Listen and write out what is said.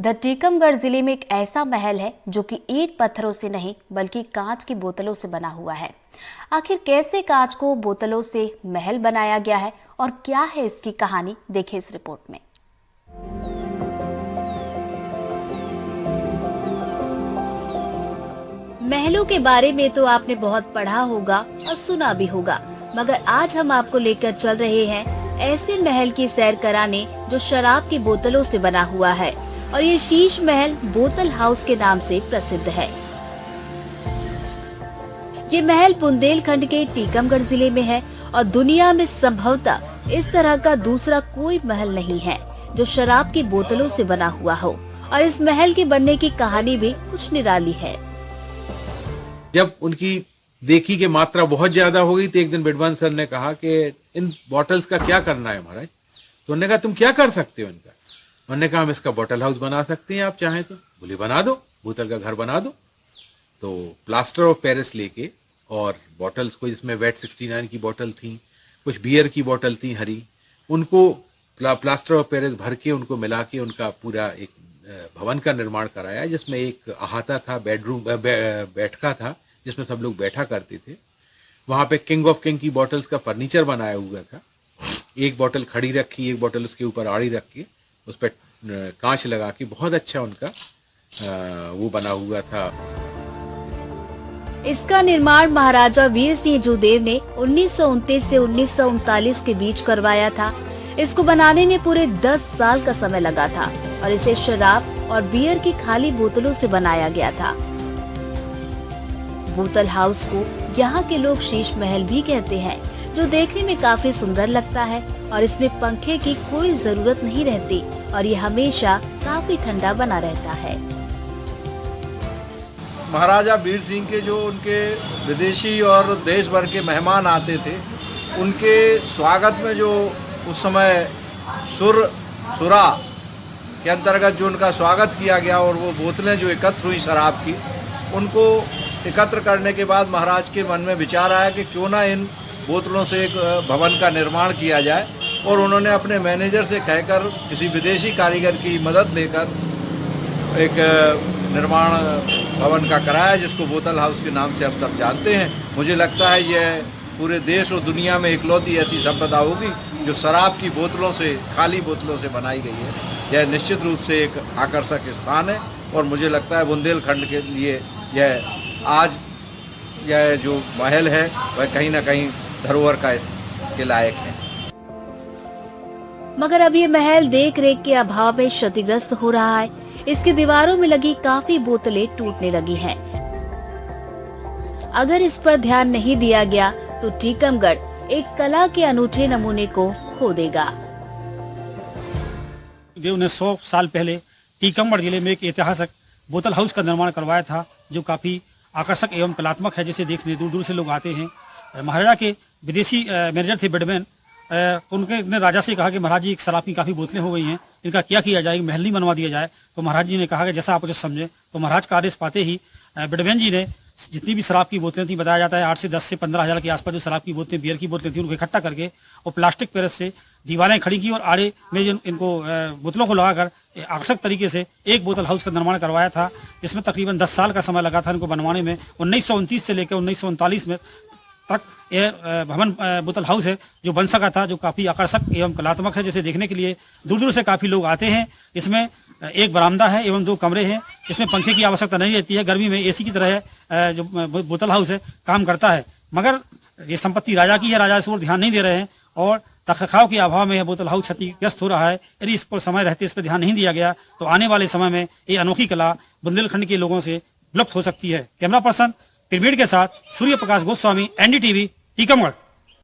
इधर टीकमगढ़ जिले में एक ऐसा महल है जो कि ईंट पत्थरों से नहीं बल्कि कांच की बोतलों से बना हुआ है। आखिर कैसे कांच को बोतलों से महल बनाया गया है और क्या है इसकी कहानी, देखिए इस रिपोर्ट में। महलों के बारे में तो आपने बहुत पढ़ा होगा और सुना भी होगा, मगर आज हम आपको लेकर चल रहे हैं ऐसे महल की सैर कराने जो शराब की बोतलों से बना हुआ है और ये शीश महल बोतल हाउस के नाम से प्रसिद्ध है। ये महल बुंदेलखंड के टीकमगढ़ जिले में है और दुनिया में संभवतः इस तरह का दूसरा कोई महल नहीं है जो शराब की बोतलों से बना हुआ हो। और इस महल के बनने की कहानी भी कुछ निराली है। जब उनकी देखी की मात्रा बहुत ज्यादा हो गई तो एक दिन विद्वान सर ने कहा कि इन बॉटल्स का क्या करना है महाराज। तो उन्होंने कहा तुम क्या कर सकते हो इनका। उन्होंने कहा हम इसका बॉटल हाउस बना सकते हैं, आप चाहें तो। बोले बना दो, बोतल का घर बना दो। तो प्लास्टर ऑफ पेरिस लेके और बॉटल्स को, जिसमें वेट 69 की बॉटल थी, कुछ बियर की बॉटल थी हरी, उनको प्लास्टर ऑफ पेरिस भर के उनको मिला के उनका पूरा एक भवन का निर्माण कराया, जिसमें एक अहाता था, बेडरूम बैठका था जिसमें सब लोग बैठा करते थे। वहां पे किंग ऑफ किंग की बॉटल्स का फर्नीचर बनाया हुआ था। एक बॉटल खड़ी रखी, एक बॉटल उसके ऊपर आड़ी रख के उस पर कांच लगा के बहुत अच्छा उनका वो बना हुआ था। इसका निर्माण महाराजा वीर सिंह जोदेव ने 1929 से 1939 के बीच करवाया था। इसको बनाने में पूरे 10 साल का समय लगा था और इसे शराब और बियर की खाली बोतलों से बनाया गया था। बोतल हाउस को यहाँ के लोग शीश महल भी कहते हैं, जो देखने में काफी सुंदर लगता है और इसमें पंखे की कोई जरूरत नहीं रहती और ये हमेशा काफी ठंडा बना रहता है। महाराजा वीर सिंह के जो उनके विदेशी और देश भर के मेहमान आते थे, उनके स्वागत में जो उस समय सुरा के अंतर्गत जो उनका स्वागत किया गया और वो बोतलें जो एकत्र हुई शराब की, उनको एकत्र करने के बाद महाराज के मन में विचार आया कि क्यों ना इन बोतलों से एक भवन का निर्माण किया जाए। और उन्होंने अपने मैनेजर से कहकर किसी विदेशी कारीगर की मदद लेकर एक निर्माण भवन का कराया, जिसको बोतल हाउस के नाम से अब सब जानते हैं। मुझे लगता है यह पूरे देश और दुनिया में इकलौती ऐसी संपदा होगी जो शराब की बोतलों से, खाली बोतलों से बनाई गई है। यह निश्चित रूप से एक आकर्षक स्थान है और मुझे लगता है बुंदेलखंड के लिए यह आज यह जो महल है वह कहीं ना कहीं धरोहर के लायक है। मगर अब ये महल देख रेख के अभाव में क्षतिग्रस्त हो रहा है। इसकी दीवारों में लगी काफी बोतलें टूटने लगी हैं। अगर इस पर ध्यान नहीं दिया गया तो टीकमगढ़ एक कला के अनूठे नमूने को खो देगा। 100 साल पहले टीकमगढ़ जिले में एक ऐतिहासिक बोतल हाउस का निर्माण करवाया था, जो काफी आकर्षक एवं कलात्मक है, जिसे देखने दूर दूर से लोग आते हैं। महाराजा के विदेशी मैनेजर थे बिडमैन, उनके राजा से कहा कि महाराज जी एक शराब की काफ़ी बोतलें हो गई हैं, इनका क्या किया जाए, महल नहीं बनवा दिया जाए। तो महाराज जी ने कहा कि जैसा आप उसे समझे। तो महाराज का आदेश पाते ही बिडमैन जी ने जितनी भी शराब की बोतलें थी, बताया जाता है 8 से 10 से 15 हज़ार के आसपास जो शराब की बोतलें, बियर की बोतलें थी, उनको इकट्ठा करके और प्लास्टिक पेरिस से दीवारें खड़ी की और आड़े में इनको बोतलों को लगाकर आकर्षक तरीके से एक बोतल हाउस का निर्माण करवाया था। इसमें तकरीबन 10 साल का समय लगा था इनको बनवाने में। 1929 से लेकर 1939 में तक यह भवन बोतल हाउस है जो बन सका था, जो काफ़ी आकर्षक एवं कलात्मक है, जिसे देखने के लिए दूर दूर से काफ़ी लोग आते हैं। इसमें एक बरामदा है एवं 2 कमरे हैं। इसमें पंखे की आवश्यकता नहीं रहती है, गर्मी में एसी की तरह जो बोतल हाउस है काम करता है। मगर ये संपत्ति राजा की है, राजा इस पर ध्यान नहीं दे रहे हैं और रखरखाव के अभाव में यह बोतल हाउस क्षतिग्रस्त हो रहा है। यदि इस पर समय रहते इस पर ध्यान नहीं दिया गया तो आने वाले समय में ये अनोखी कला बुंदेलखंड के लोगों से विलुप्त हो सकती है। कैमरा पर्सन पिरमिड के साथ सूर्य प्रकाश गोस्वामी, NDTV, टीकमगढ़।